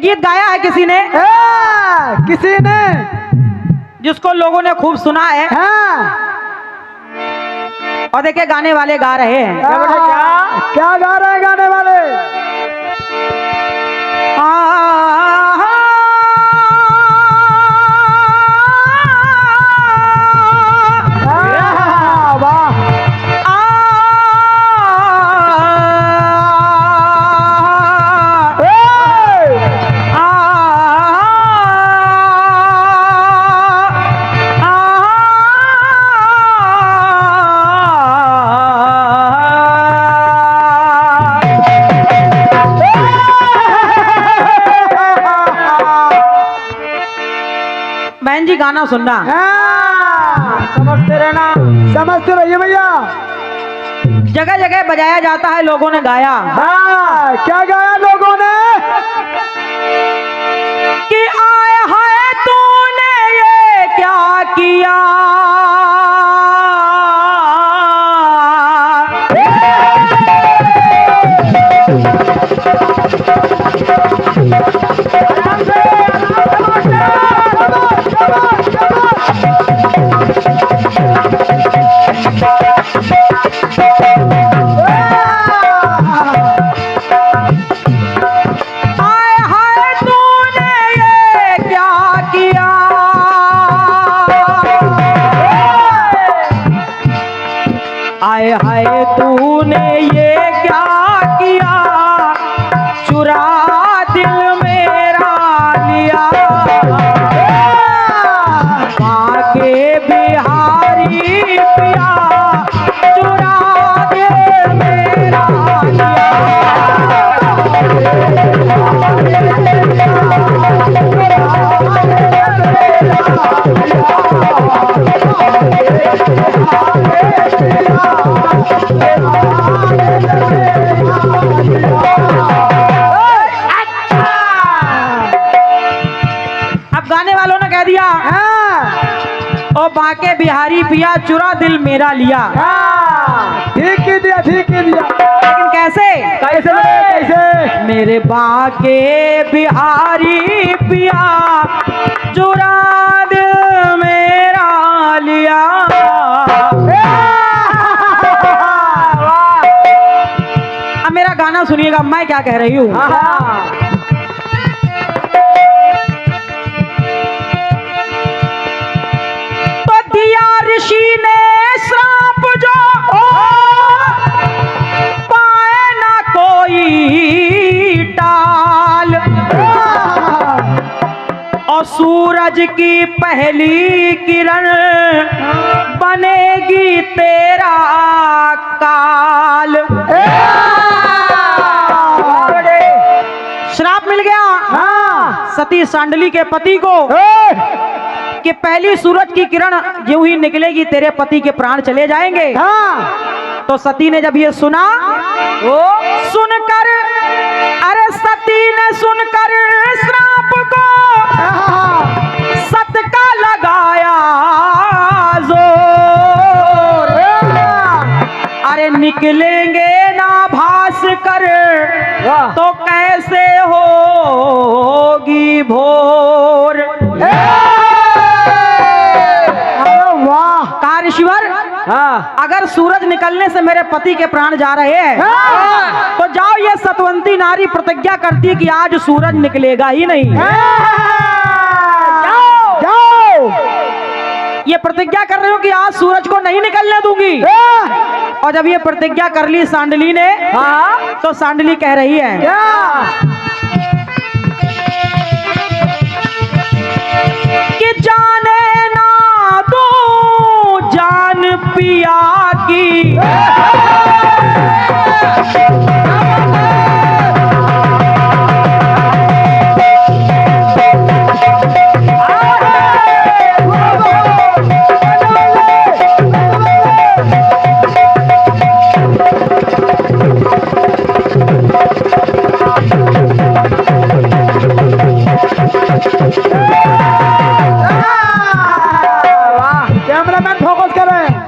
गीत गाया है किसी ने, किसी ने, जिसको लोगों ने खूब सुना है। और देखिए गाने वाले गा रहे हैं। क्या गा रहे हैं गाने वाले? बहन जी गाना सुनना, समझते रहना, समझते रहिए भैया। जगह जगह बजाया जाता है, लोगों ने गाया। क्या गाया लोगों ने? कि आए हाय तूने ये क्या किया, आए हाय तूने ये क्या किया, चुरा दिल मेरा लिया, माँ के बिहारी पिया, चुरा दिल मेरा लिया। अब गाने वालों ने कह दिया ओ बाके बिहारी पिया, चुरा दिल मेरा लिया। ठीक ही दिया, ठीक ही दिया। लेकिन कैसे? कैसे कैसे? मेरे बाके बिहारी पिया, चुरा दिल मेरा लिया। अब मेरा गाना सुनिएगा, मैं क्या कह रही हूँ। तो दिया ऋषि ने श्राप जो पाए ना कोई टाल, और सूरज की पहली किरण बनेगी तेरा काल। श्राप मिल गया सती सांडली के पति को कि पहली सूरज की किरण यूं ही निकलेगी, तेरे पति के प्राण चले जाएंगे। तो सती ने जब ये सुना, वो सुनकर, अरे सती ने सुनकर श्राप को सत का लगाया जोर, अरे निकलेंगे ना भास कर तो कैसे होगी भोर। कहा ऋषिवर, अगर सूरज निकलने से मेरे पति के प्राण जा रहे हैं तो जाओ, ये सतवंती नारी प्रतिज्ञा करती है कि आज सूरज निकलेगा ही नहीं। जाओ। ये प्रतिज्ञा कर रही हूँ कि आज सूरज को नहीं निकलने दूंगी। और जब ये प्रतिज्ञा कर ली सांडली ने, तो सांडली कह रही है कि जाने ना दो जान पिया की,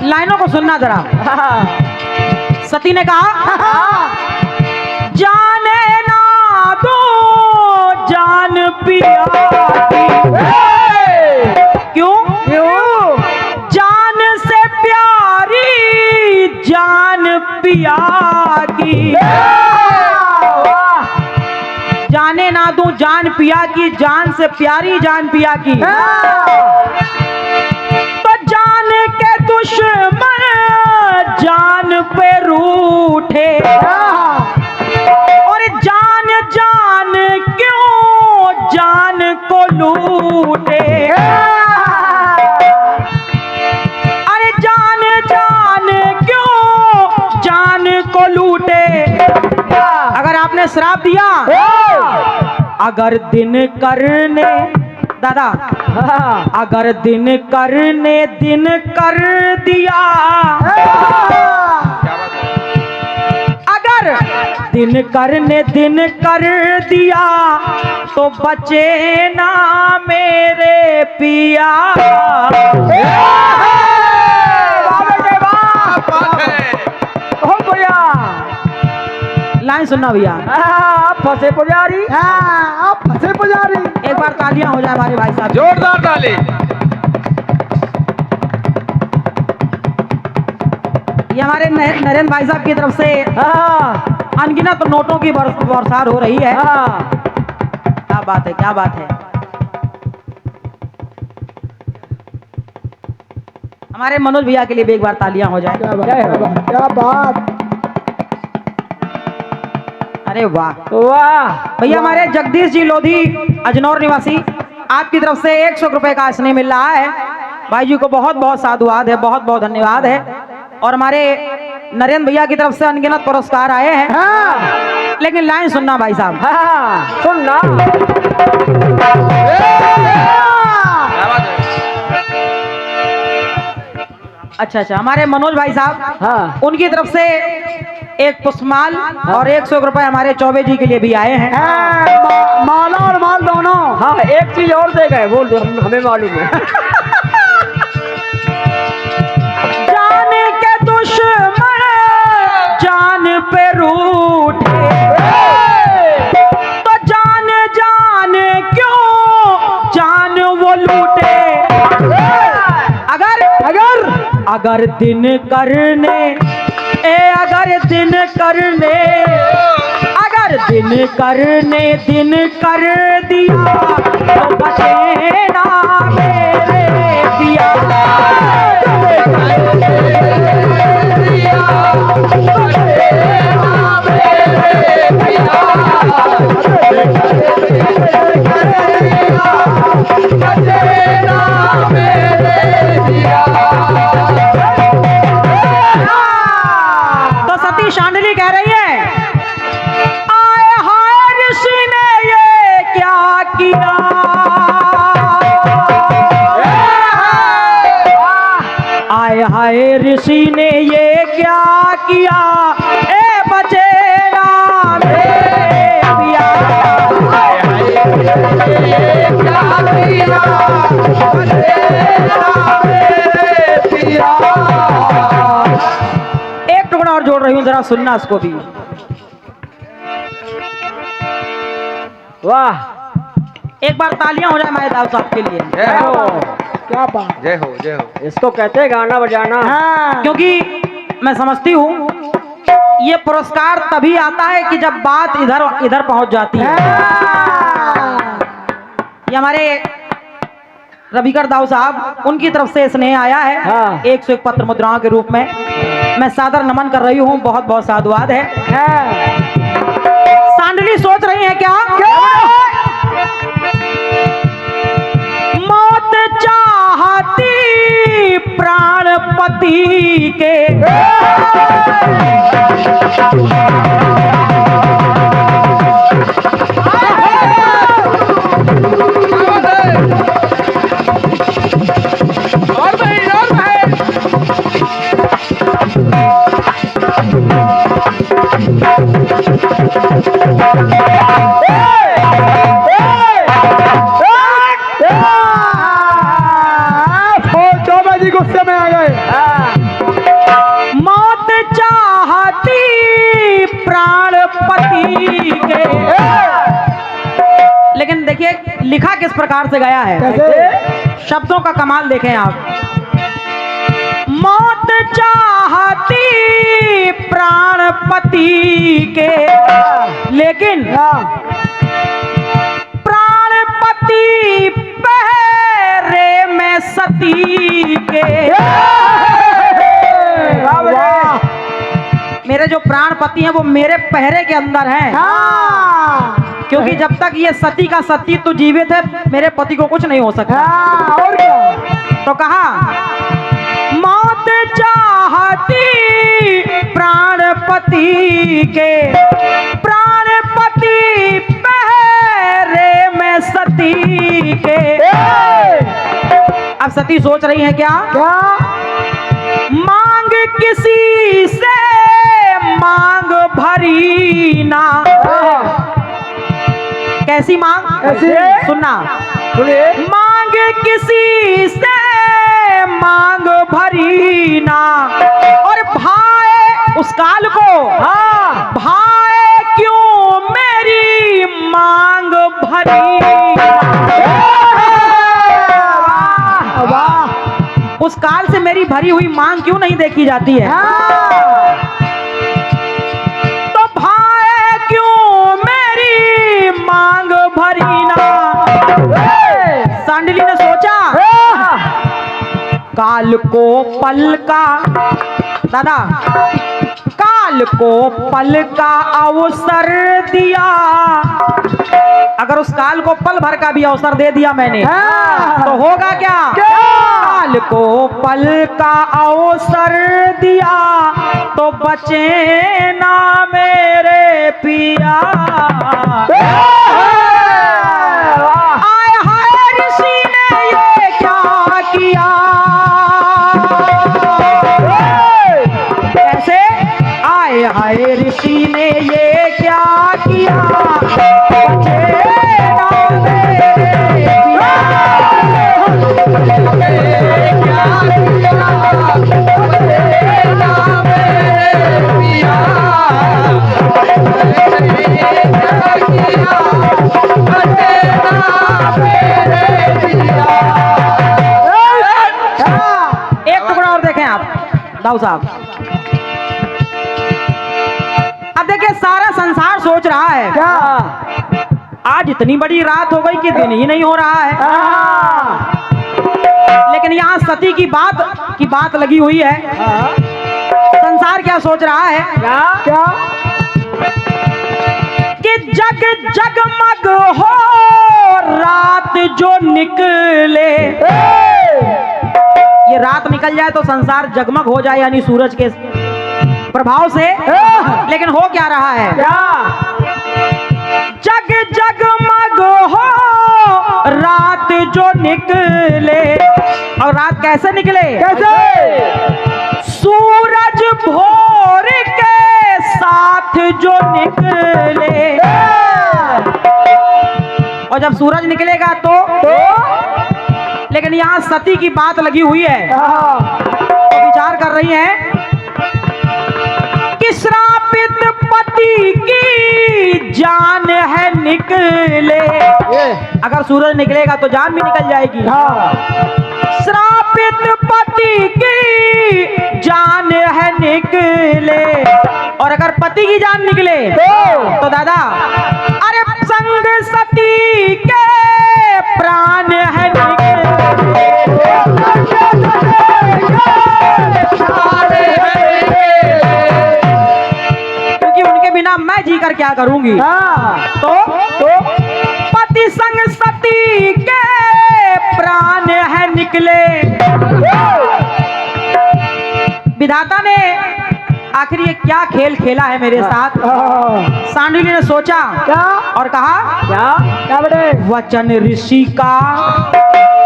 लाइनों को सुनना जरा। सती ने कहा जाने ना दो जान पिया की। क्यों? क्यों? जान से प्यारी जान पिया की। जाने ना दूं जान पिया की, जान से प्यारी जान पिया की। तो जान के दुश्मन जान पे रूठे, और जान जान क्यों जान को लूटे। अरे जान जान क्यों जान को लूटे। अगर आपने श्राप दिया, अगर दिन करने दादा, अगर दिन करने दिन कर दिया, अगर दिन करने दिन कर दिया, तो बचे ना मेरे पिया। लाइन सुनना भैया, फंसे पुजारी, आप फंसे पुजारी। एक बार तालियां हो जाए हमारे भाई साहब। जोरदार ताली। ये हमारे नरेंद्र भाई साहब की तरफ से अनगिनत नोटों की बरसात हो रही है। क्या बात है, क्या बात है। हमारे मनोज भैया के लिए भी एक बार तालियां हो जाए। क्या बात। अरे वाह वाह भैया। हमारे जगदीश जी लोधी अजनौर निवासी, आपकी तरफ से 100 रुपए का स्नेह मिल रहा है। भाई जी को बहुत बहुत साधुवाद है, बहुत बहुत धन्यवाद है। और हमारे नरेंद्र भैया की तरफ से अनगिनत पुरस्कार आए हैं। लेकिन लाइन सुनना भाई साहब, सुनना। अच्छा अच्छा, हमारे मनोज भाई साहब, उनकी तरफ से एक पुष्पमाल और 100 रुपए हमारे चौबे जी के लिए भी आए हैं। माला और माल दोनों। हाँ, एक चीज और दे गए, बोल दो, हमें मालूम है। जान के दुश्मन जान पे रूठे, तो जान जान क्यों जान वो लूटे। अगर दिन करने अगर दिन करने अगर दिन करने दिन कर दिया, तो बचे ना मेरे पिया। तो सती शांडली कह रही है, आए हाय ऋषि ने ये क्या किया। आए हाय ऋषि ने ये क्या किया, ए बचे ना मेरे पिया। एक टुकड़ा और जोड़ रही हूँ, जरा सुनना उसको भी। वाह, एक बार तालियां हो जाए हमारे दाऊ साहब के लिए। जय हो, क्या बात। जय हो, जय हो। इसको कहते हैं गाना बजाना। क्योंकि मैं समझती हूँ ये पुरस्कार तभी आता है कि जब बात इधर इधर पहुंच जाती है। ये हमारे रविकर दाऊ साहब, उनकी तरफ से स्नेह आया है 101 पत्र मुद्राओं के रूप में। मैं सादर नमन कर रही हूँ, बहुत बहुत साधुवाद है। सांडली सोच रही है क्या? मौत चाहती प्राण पति के, गुस्से में आ गए। मौत चाहती प्राण पति के, लेकिन देखिए लिखा किस प्रकार से गया है, कैसे? शब्दों का कमाल देखें आप। मौत चाहती प्राणपति के, लेकिन प्राणपति पहरे में सती के। मेरे जो प्राणपति हैं वो मेरे पहरे के अंदर हैं, क्योंकि जब तक ये सती का सतीत्व जीवित है मेरे पति को कुछ नहीं हो सकता। और क्या? तो कहा मौत चाहती प्राणपति के, प्राणपति पहरे में सती के। अब सती सोच रही है क्या, मांग किसी से मांग भरी ना। कैसी मांग? कैसी? सुनना, सुनिए। मांग किसी से मांग भरी ना, और भाए उस काल को, भाए क्यों मेरी मांग भरी ना। उस काल से मेरी भरी हुई मांग क्यों नहीं देखी जाती है। तो भाए क्यों मेरी मांग भरी ना। सांडली ने सोचा काल को पल का, दादा काल को पल का अवसर दिया, अगर उस काल को पल भर का भी अवसर दे दिया मैंने तो होगा क्या। काल को पल का अवसर दिया तो बचे ना मेरे पिया। आय हाय ऋषि ने ये क्या किया। कैसे? आय हाय ऋषि ने ये क्या किया, बचे ना मेरे पिया। एक टुकड़ा और देखें आप दाऊ साहब। अब देखिए सारा संसार सोच रहा है क्या? आज इतनी बड़ी रात हो गई कि दिन ही नहीं हो रहा है, लेकिन यहाँ सती की बात लगी हुई है। संसार क्या सोच रहा है क्या? कि जग जगमग हो रात जो निकले। ये रात निकल जाए तो संसार जगमग हो जाए, यानी सूरज के प्रभाव से। लेकिन हो क्या रहा है, जग जगमग हो रात जो निकले। और रात कैसे निकले? कैसे? सूरज भोर के साथ जो निकले। और जब सूरज निकलेगा तो लेकिन यहाँ सती की बात लगी हुई है, तो विचार कर रही है कि श्रापित पति की जान है निकले। अगर सूरज निकलेगा तो जान भी निकल जाएगी। श्रापित पति की जान है निकले, और अगर पति की जान निकले तो दादा अरे संग सती के प्राण है निकले। क्योंकि उनके बिना मैं जी कर क्या करूंगी। तो पति संग सती के प्राण है निकले। विधाता ने आखिर ये क्या खेल खेला है मेरे साथ। सांडली ने सोचा और कहा क्या बड़े? वचन ऋषि का,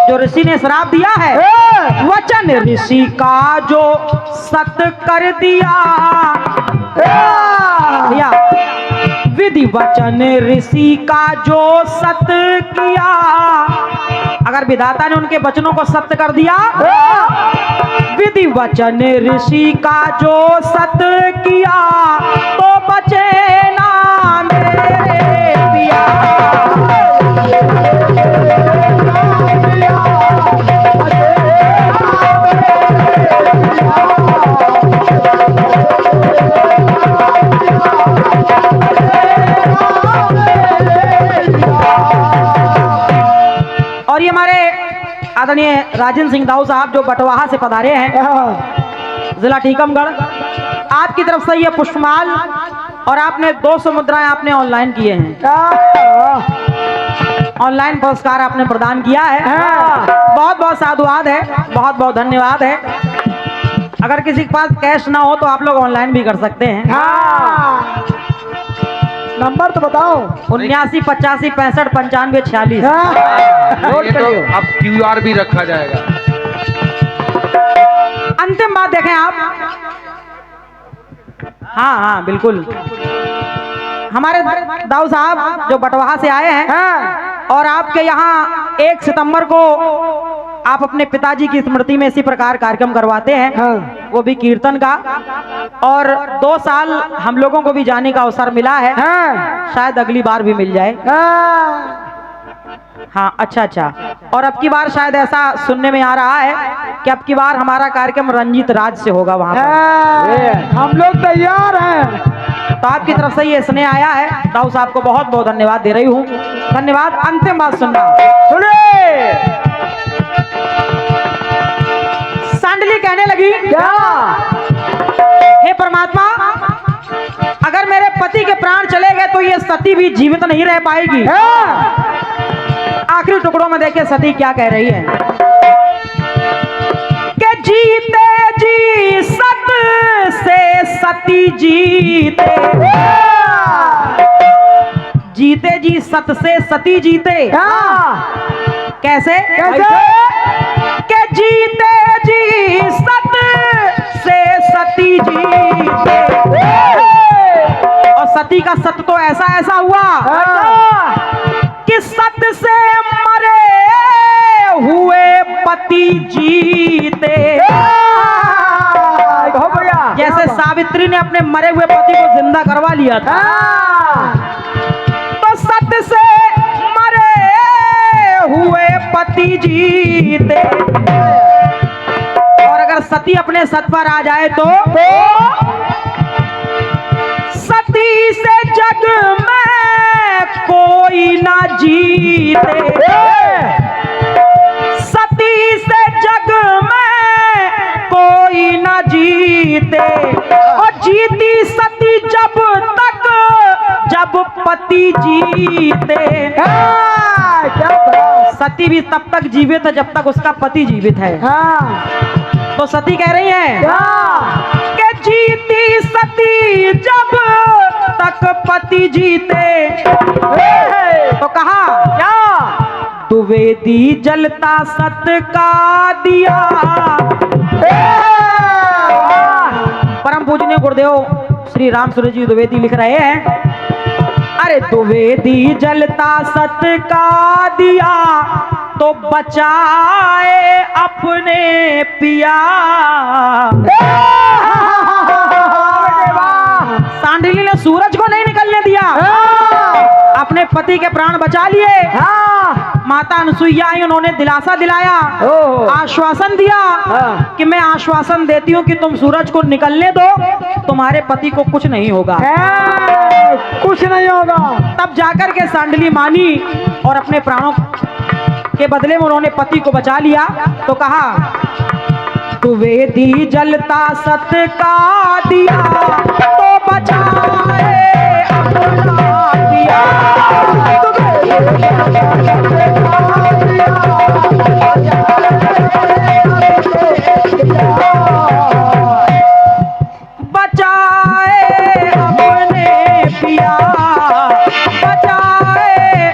जो ऋषि ने श्राप दिया है, वचन ऋषि का जो सत कर दिया। या विधि वचन ऋषि का जो सत किया। अगर विधाता ने उनके वचनों को सत्य कर दिया, विधि वचन ऋषि का जो सत किया तो बचे ना मेरे पिया। आदरणीय राजेंद्र सिंह दाऊ साहब जो बटवाहा से पधारे हैं, जिला टीकमगढ़, आपकी तरफ से ये पुष्पमाल और आपने 200 मुद्राएं आपने ऑनलाइन किए हैं। ऑनलाइन पुरस्कार आपने प्रदान किया है। बहुत बहुत साधुवाद है, बहुत बहुत धन्यवाद है। अगर किसी के पास कैश ना हो तो आप लोग ऑनलाइन भी कर सकते हैं। नंबर तो बताओ। 79 85 65 95 46। ये तो अब QR भी रखा जाएगा। अंतिम बात देखें आप। हाँ हाँ बिल्कुल, हमारे दाऊ साहब जो बटवाहा से आए हैं और आपके यहाँ 1 सितंबर को आप अपने पिताजी की स्मृति में इसी प्रकार कार्यक्रम करवाते हैं, वो भी कीर्तन का, और 2 साल हम लोगों को भी जाने का अवसर मिला है। शायद अगली बार भी मिल जाए। हाँ अच्छा। और अब की बार शायद ऐसा सुनने में आ रहा है कि अब की बार हमारा कार्यक्रम रंजीत राज से होगा वहाँ पर। हम लोग तैयार हैं। तो आपकी तरफ से ये स्नेह आया है, दाऊ साहब को बहुत बहुत धन्यवाद दे रही हूँ। धन्यवाद। अंतिम बात सुनना, सुनिए। सांडली कहने लगी, क्या? हे परमात्मा, अगर मेरे पति के प्राण चले गए तो ये सती भी जीवित नहीं रह पाएगी। आखिरी टुकड़ों में देखिए सती क्या कह रही है कि जीते जी सत से सती जीते, जीते जी सत से सती जीते। कैसे? कि जीते जी सत से सती जीते। और सती का सत तो ऐसा हुआ कि सत से मरे हुए पति जीते। जैसे सावित्री ने अपने मरे हुए पति को जिंदा करवा लिया था, तो सत से मरे हुए पति जीते। और अगर सती अपने सत पर आ जाए तो सती से जग में कोई ना जीते। सती से जग में कोई ना जीते। और जीती सती जब तक जब पति जीते। सती भी तब तक जीवित है जब तक उसका पति जीवित है। तो सती कह रही है कि जीती सती जब तक पति जीते। तो कहा क्या? द्विवेदी जलता सत का दिया। परम पूजनीय गुरुदेव श्री राम सूर्य जी द्विवेदी लिख रहे हैं, अरे द्विवेदी जलता सत का दिया तो बचाए अपने पिया। सांडली ने सूरज को नहीं निकलने दिया, अपने पति के प्राण बचा लिए। माता अनुसुईया आई, उन्होंने दिलासा दिलाया, आश्वासन दिया कि मैं आश्वासन देती हूँ कि तुम सूरज को निकलने दो, तुम्हारे पति को कुछ नहीं होगा। कुछ नहीं होगा। तब जाकर के सांडली मानी और अपने प्राणों के बदले में उन्होंने पति को बचा लिया। तो कहा द्विवेदी जलता सत का दिया तो बचाए अपना पिया। बचाए अपने पिया, बचाए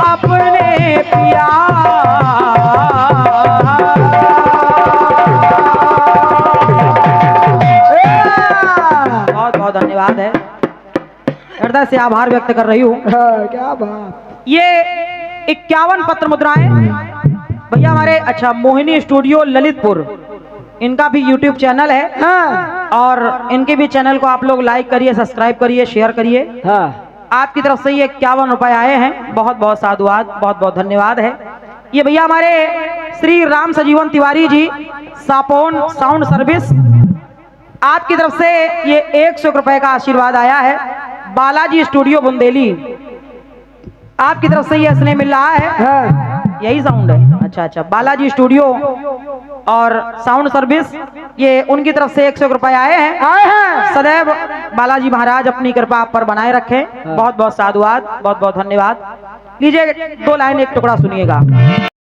अपने पिया। बहुत बहुत धन्यवाद है, हृदय से आभार व्यक्त कर रही हूँ। क्या बात। ये 51 पत्र मुद्राएं भैया हमारे, अच्छा, मोहिनी स्टूडियो ललितपुर, इनका भी YouTube चैनल है। और इनके भी चैनल को आप लोग लाइक करिए, सब्सक्राइब करिए, शेयर करिए। आपकी तरफ से ये 51 रुपए आए हैं, बहुत बहुत साधुवाद, बहुत बहुत धन्यवाद है। ये भैया हमारे श्री राम सजीवन तिवारी जी, सापोन साउंड सर्विस, आपकी तरफ से ये 100 रुपए का आशीर्वाद आया है। बालाजी स्टूडियो बुंदेली, आपकी तरफ से ये स्नेह मिल रहा है। यही साउंड है। अच्छा अच्छा, बालाजी स्टूडियो और साउंड सर्विस, ये उनकी तरफ से 100 रुपए आए हैं। सदैव बालाजी महाराज अपनी कृपा आप पर बनाए रखें। बहुत बहुत साधुवाद, बहुत बहुत धन्यवाद। लीजिए 2 लाइन एक टुकड़ा सुनिएगा।